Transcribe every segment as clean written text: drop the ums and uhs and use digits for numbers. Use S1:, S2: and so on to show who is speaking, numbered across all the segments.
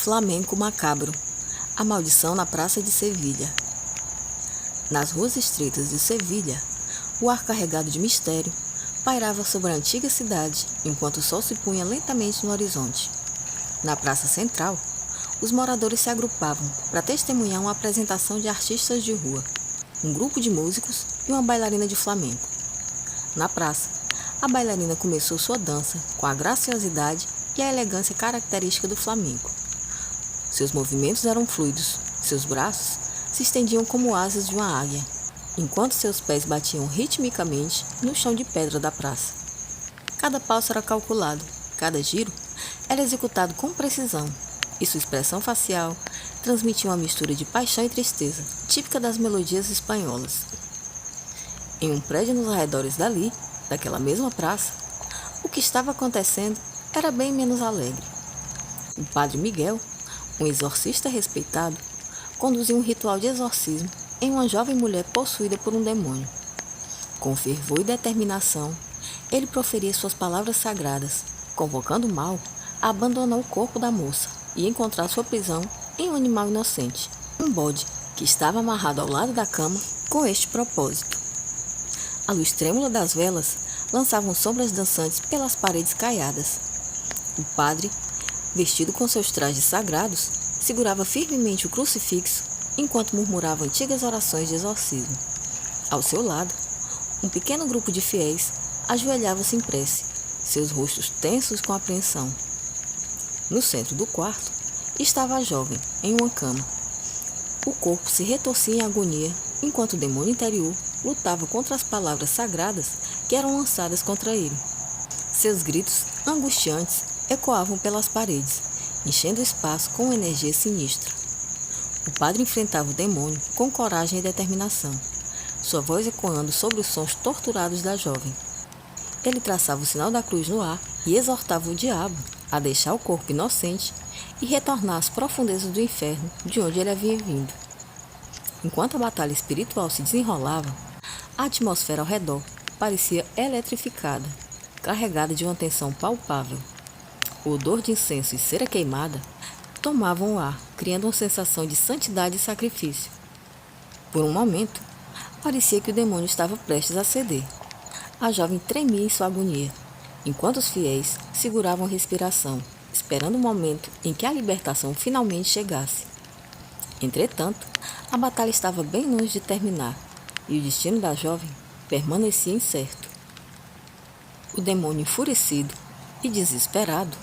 S1: Flamenco macabro. A maldição na praça de Sevilha. Nas ruas estreitas de Sevilha, o ar carregado de mistério pairava sobre a antiga cidade enquanto o sol se punha lentamente no horizonte. Na praça central, os moradores se agrupavam para testemunhar uma apresentação de artistas de rua, um grupo de músicos e uma bailarina de flamenco. Na praça, a bailarina começou sua dança com a graciosidade e a elegância característica do flamenco. Seus movimentos eram fluidos, seus braços se estendiam como asas de uma águia, enquanto seus pés batiam ritmicamente no chão de pedra da praça. Cada passo era calculado, cada giro era executado com precisão, e sua expressão facial transmitia uma mistura de paixão e tristeza, típica das melodias espanholas. Em um prédio nos arredores daquela mesma praça, o que estava acontecendo era bem menos alegre. O padre Miguel, um exorcista respeitado, conduzia um ritual de exorcismo em uma jovem mulher possuída por um demônio. Com fervor e determinação, ele proferia suas palavras sagradas, convocando o mal a abandonar o corpo da moça e encontrar sua prisão em um animal inocente, um bode que estava amarrado ao lado da cama com este propósito. A luz trêmula das velas lançava sombras dançantes pelas paredes caiadas. O padre, vestido com seus trajes sagrados, segurava firmemente o crucifixo enquanto murmurava antigas orações de exorcismo. Ao seu lado, um pequeno grupo de fiéis ajoelhava-se em prece, seus rostos tensos com apreensão. No centro do quarto estava a jovem, em uma cama. O corpo se retorcia em agonia, enquanto o demônio interior lutava contra as palavras sagradas que eram lançadas contra ele. Seus gritos angustiantes ecoavam pelas paredes, enchendo o espaço com uma energia sinistra. O padre enfrentava o demônio com coragem e determinação, sua voz ecoando sobre os sons torturados da jovem. Ele traçava o sinal da cruz no ar e exortava o diabo a deixar o corpo inocente e retornar às profundezas do inferno de onde ele havia vindo. Enquanto a batalha espiritual se desenrolava, a atmosfera ao redor parecia eletrificada, carregada de uma tensão palpável. O odor de incenso e cera queimada tomavam o ar, criando uma sensação de santidade e sacrifício. Por um momento, parecia que o demônio estava prestes a ceder. A jovem tremia em sua agonia, enquanto os fiéis seguravam a respiração, esperando o momento em que a libertação finalmente chegasse. Entretanto, a batalha estava bem longe de terminar, e o destino da jovem permanecia incerto. O demônio, enfurecido e desesperado,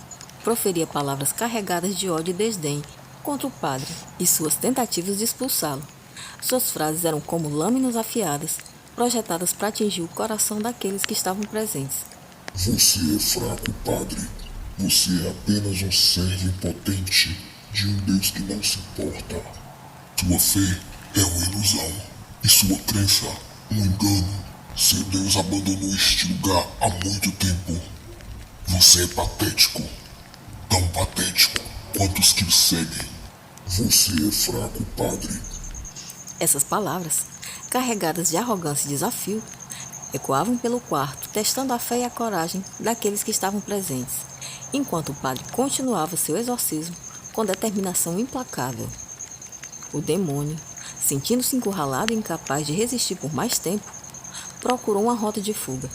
S1: proferia palavras carregadas de ódio e desdém contra o padre e suas tentativas de expulsá-lo. Suas frases eram como lâminas afiadas, projetadas para atingir o coração daqueles que estavam presentes.
S2: Você é fraco, padre. Você é apenas um servo impotente de um Deus que não se importa. Sua fé é uma ilusão e sua crença um engano. Seu Deus abandonou este lugar há muito tempo. Você é patético, tão patético quanto os que o seguem. Você é fraco, padre.
S1: Essas palavras, carregadas de arrogância e desafio, ecoavam pelo quarto, testando a fé e a coragem daqueles que estavam presentes, enquanto o padre continuava seu exorcismo com determinação implacável. O demônio, sentindo-se encurralado e incapaz de resistir por mais tempo, procurou uma rota de fuga.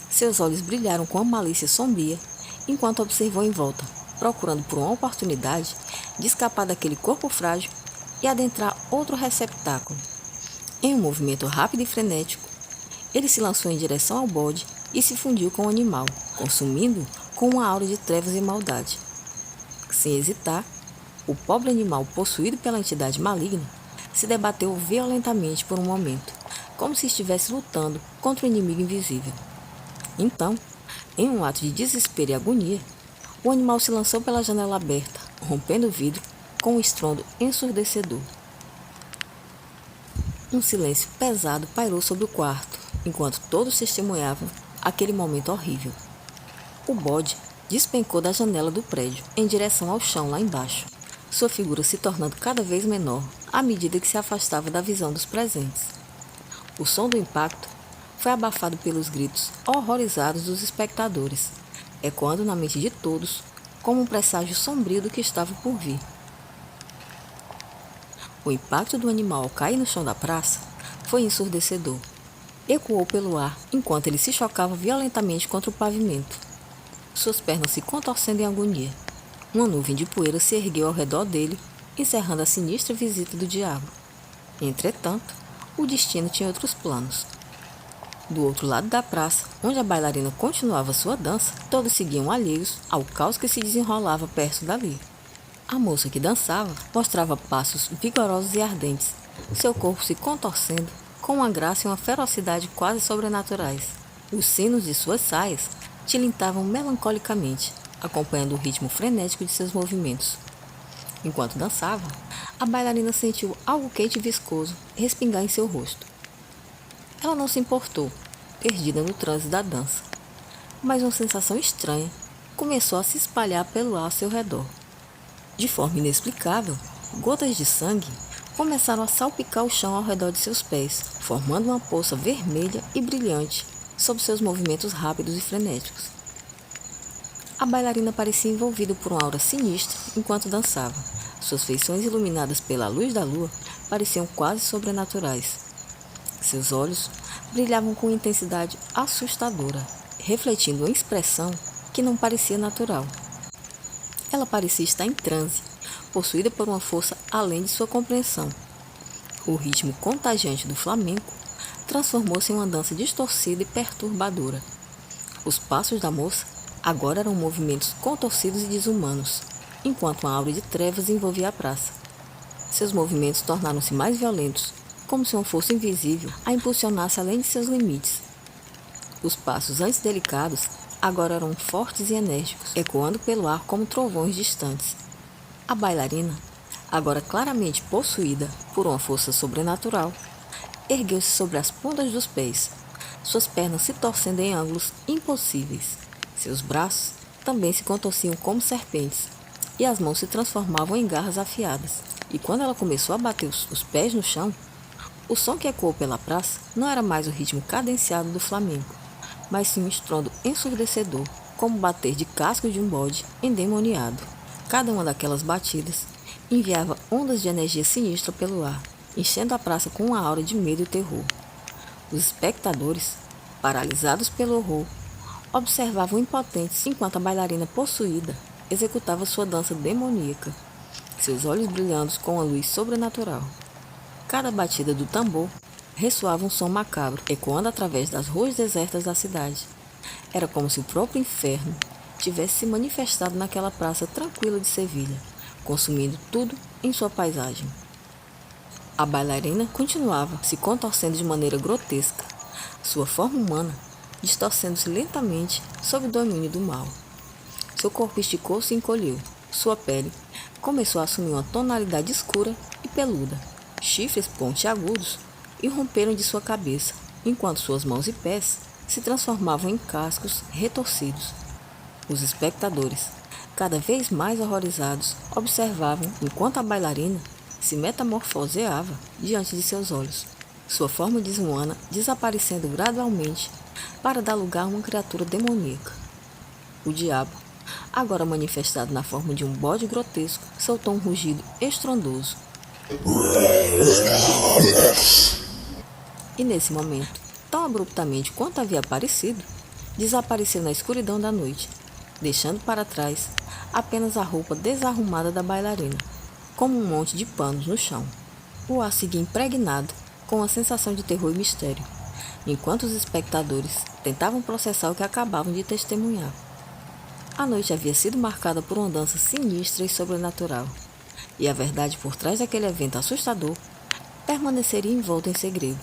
S1: Seus olhos brilharam com uma malícia sombria, enquanto observou em volta, procurando por uma oportunidade de escapar daquele corpo frágil e adentrar outro receptáculo. Em um movimento rápido e frenético, ele se lançou em direção ao bode e se fundiu com o animal, consumindo-o com uma aura de trevas e maldade. Sem hesitar, o pobre animal, possuído pela entidade maligna, se debateu violentamente por um momento, como se estivesse lutando contra um inimigo invisível. Então, em um ato de desespero e agonia, o animal se lançou pela janela aberta, rompendo o vidro com um estrondo ensurdecedor. Um silêncio pesado pairou sobre o quarto, enquanto todos testemunhavam aquele momento horrível. O bode despencou da janela do prédio em direção ao chão lá embaixo, sua figura se tornando cada vez menor à medida que se afastava da visão dos presentes. O som do impacto foi abafado pelos gritos horrorizados dos espectadores, ecoando na mente de todos como um presságio sombrio do que estava por vir. O impacto do animal ao cair no chão da praça foi ensurdecedor. Ecoou pelo ar enquanto ele se chocava violentamente contra o pavimento, suas pernas se contorcendo em agonia. Uma nuvem de poeira se ergueu ao redor dele, encerrando a sinistra visita do diabo. Entretanto, o destino tinha outros planos. Do outro lado da praça, onde a bailarina continuava sua dança, todos seguiam alheios ao caos que se desenrolava perto dali. A moça que dançava mostrava passos vigorosos e ardentes, seu corpo se contorcendo com uma graça e uma ferocidade quase sobrenaturais. Os sinos de suas saias tilintavam melancolicamente, acompanhando o ritmo frenético de seus movimentos. Enquanto dançava, a bailarina sentiu algo quente e viscoso respingar em seu rosto. Ela não se importou, perdida no transe da dança, mas uma sensação estranha começou a se espalhar pelo ar ao seu redor. De forma inexplicável, gotas de sangue começaram a salpicar o chão ao redor de seus pés, formando uma poça vermelha e brilhante sob seus movimentos rápidos e frenéticos. A bailarina parecia envolvida por uma aura sinistra enquanto dançava. Suas feições iluminadas pela luz da lua pareciam quase sobrenaturais. Seus olhos brilhavam com intensidade assustadora, refletindo uma expressão que não parecia natural. Ela parecia estar em transe, possuída por uma força além de sua compreensão. O ritmo contagiante do flamenco transformou-se em uma dança distorcida e perturbadora. Os passos da moça agora eram movimentos contorcidos e desumanos, enquanto uma aura de trevas envolvia a praça. Seus movimentos tornaram-se mais violentos, como se uma força invisível a impulsionasse além de seus limites. Os passos antes delicados agora eram fortes e enérgicos, ecoando pelo ar como trovões distantes. A bailarina, agora claramente possuída por uma força sobrenatural, ergueu-se sobre as pontas dos pés, suas pernas se torcendo em ângulos impossíveis. Seus braços também se contorciam como serpentes, e as mãos se transformavam em garras afiadas. E quando ela começou a bater os pés no chão, o som que ecoou pela praça não era mais o ritmo cadenciado do flamenco, mas sim um estrondo ensurdecedor, como o bater de cascos de um bode endemoniado. Cada uma daquelas batidas enviava ondas de energia sinistra pelo ar, enchendo a praça com uma aura de medo e terror. Os espectadores, paralisados pelo horror, observavam impotentes enquanto a bailarina possuída executava sua dança demoníaca, seus olhos brilhando com uma luz sobrenatural. Cada batida do tambor ressoava um som macabro, ecoando através das ruas desertas da cidade. Era como se o próprio inferno tivesse se manifestado naquela praça tranquila de Sevilha, consumindo tudo em sua paisagem. A bailarina continuava se contorcendo de maneira grotesca, sua forma humana distorcendo-se lentamente sob o domínio do mal. Seu corpo esticou-se e encolheu. Sua pele começou a assumir uma tonalidade escura e peluda. Chifres pontiagudos irromperam de sua cabeça, enquanto suas mãos e pés se transformavam em cascos retorcidos. Os espectadores, cada vez mais horrorizados, observavam enquanto a bailarina se metamorfoseava diante de seus olhos, sua forma desumana desaparecendo gradualmente para dar lugar a uma criatura demoníaca. O diabo, agora manifestado na forma de um bode grotesco, soltou um rugido estrondoso. E nesse momento, tão abruptamente quanto havia aparecido, desapareceu na escuridão da noite, deixando para trás apenas a roupa desarrumada da bailarina, como um monte de panos no chão. O ar seguia impregnado com uma sensação de terror e mistério, enquanto os espectadores tentavam processar o que acabavam de testemunhar. A noite havia sido marcada por uma dança sinistra e sobrenatural, e a verdade por trás daquele evento assustador permaneceria envolta em segredo.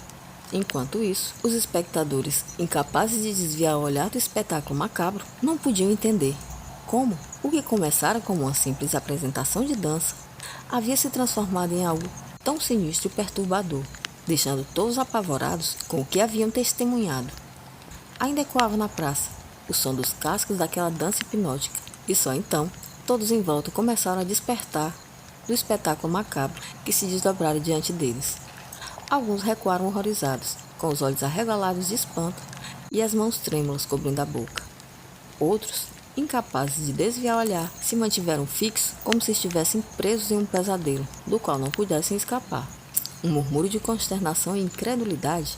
S1: Enquanto isso, os espectadores, incapazes de desviar o olhar do espetáculo macabro, não podiam entender como o que começara como uma simples apresentação de dança havia se transformado em algo tão sinistro e perturbador, deixando todos apavorados com o que haviam testemunhado. Ainda ecoava na praça o som dos cascos daquela dança hipnótica, e só então todos em volta começaram a despertar do espetáculo macabro que se desdobrara diante deles. Alguns recuaram horrorizados, com os olhos arregalados de espanto e as mãos trêmulas cobrindo a boca. Outros incapazes de desviar o olhar, se mantiveram fixos como se estivessem presos em um pesadelo, do qual não pudessem escapar. Um murmúrio de consternação e incredulidade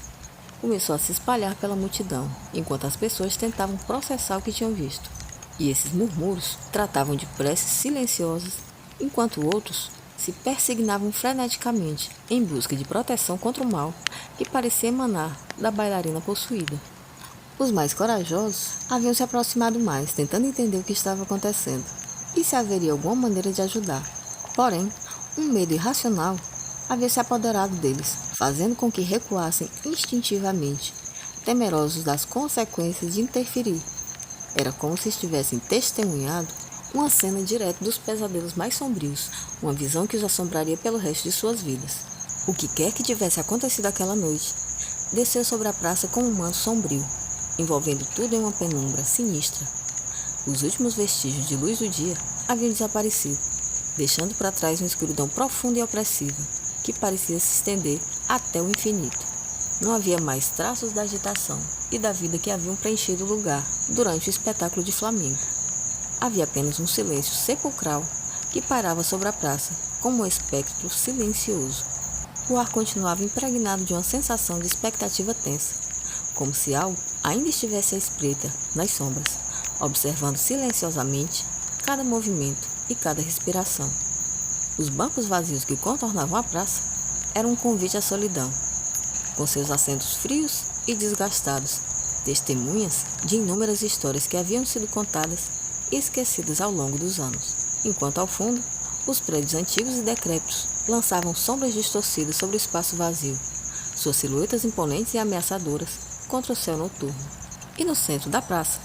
S1: começou a se espalhar pela multidão, enquanto as pessoas tentavam processar o que tinham visto. E esses murmúrios tratavam de preces silenciosas, enquanto outros se persignavam freneticamente em busca de proteção contra o mal que parecia emanar da bailarina possuída. Os mais corajosos haviam se aproximado mais, tentando entender o que estava acontecendo e se haveria alguma maneira de ajudar. Porém, um medo irracional havia se apoderado deles, fazendo com que recuassem instintivamente, temerosos das consequências de interferir. Era como se estivessem testemunhado uma cena direta dos pesadelos mais sombrios, uma visão que os assombraria pelo resto de suas vidas. O que quer que tivesse acontecido aquela noite, desceu sobre a praça com um manto sombrio, envolvendo tudo em uma penumbra sinistra. Os últimos vestígios de luz do dia haviam desaparecido, deixando para trás uma escuridão profunda e opressiva, que parecia se estender até o infinito. Não havia mais traços da agitação e da vida que haviam preenchido o lugar durante o espetáculo de Flamengo. Havia apenas um silêncio sepulcral que pairava sobre a praça, como um espectro silencioso. O ar continuava impregnado de uma sensação de expectativa tensa, como se algo ainda estivesse à espreita nas sombras, observando silenciosamente cada movimento e cada respiração. Os bancos vazios que contornavam a praça eram um convite à solidão, com seus assentos frios e desgastados, testemunhas de inúmeras histórias que haviam sido contadas e esquecidas ao longo dos anos, enquanto ao fundo, os prédios antigos e decrépitos lançavam sombras distorcidas sobre o espaço vazio, suas silhuetas imponentes e ameaçadoras contra o céu noturno. E no centro da praça,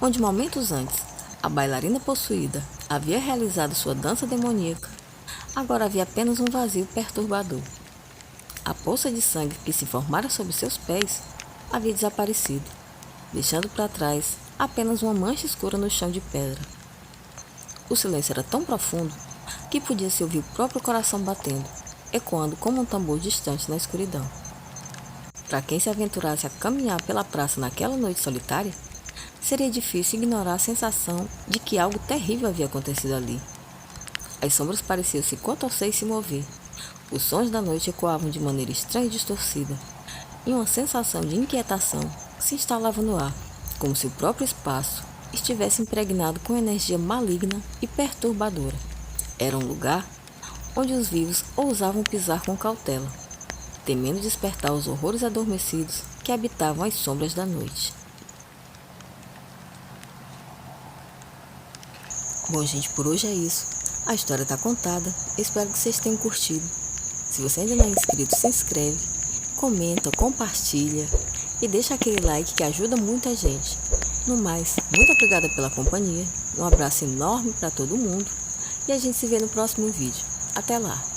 S1: onde momentos antes a bailarina possuída havia realizado sua dança demoníaca, agora havia apenas um vazio perturbador. A poça de sangue que se formara sob seus pés havia desaparecido, deixando para trás apenas uma mancha escura no chão de pedra. O silêncio era tão profundo que podia-se ouvir o próprio coração batendo, ecoando como um tambor distante na escuridão. Para quem se aventurasse a caminhar pela praça naquela noite solitária, seria difícil ignorar a sensação de que algo terrível havia acontecido ali. As sombras pareciam se contorcer e se mover. Os sons da noite ecoavam de maneira estranha e distorcida, e uma sensação de inquietação se instalava no ar, como se o próprio espaço estivesse impregnado com energia maligna e perturbadora. Era um lugar onde os vivos ousavam pisar com cautela, temendo despertar os horrores adormecidos que habitavam as sombras da noite. Bom, gente, por hoje é isso. A história está contada. Espero que vocês tenham curtido. Se você ainda não é inscrito, se inscreve, comenta, compartilha e deixa aquele like que ajuda muito a gente. No mais, muito obrigada pela companhia. Um abraço enorme para todo mundo e a gente se vê no próximo vídeo. Até lá!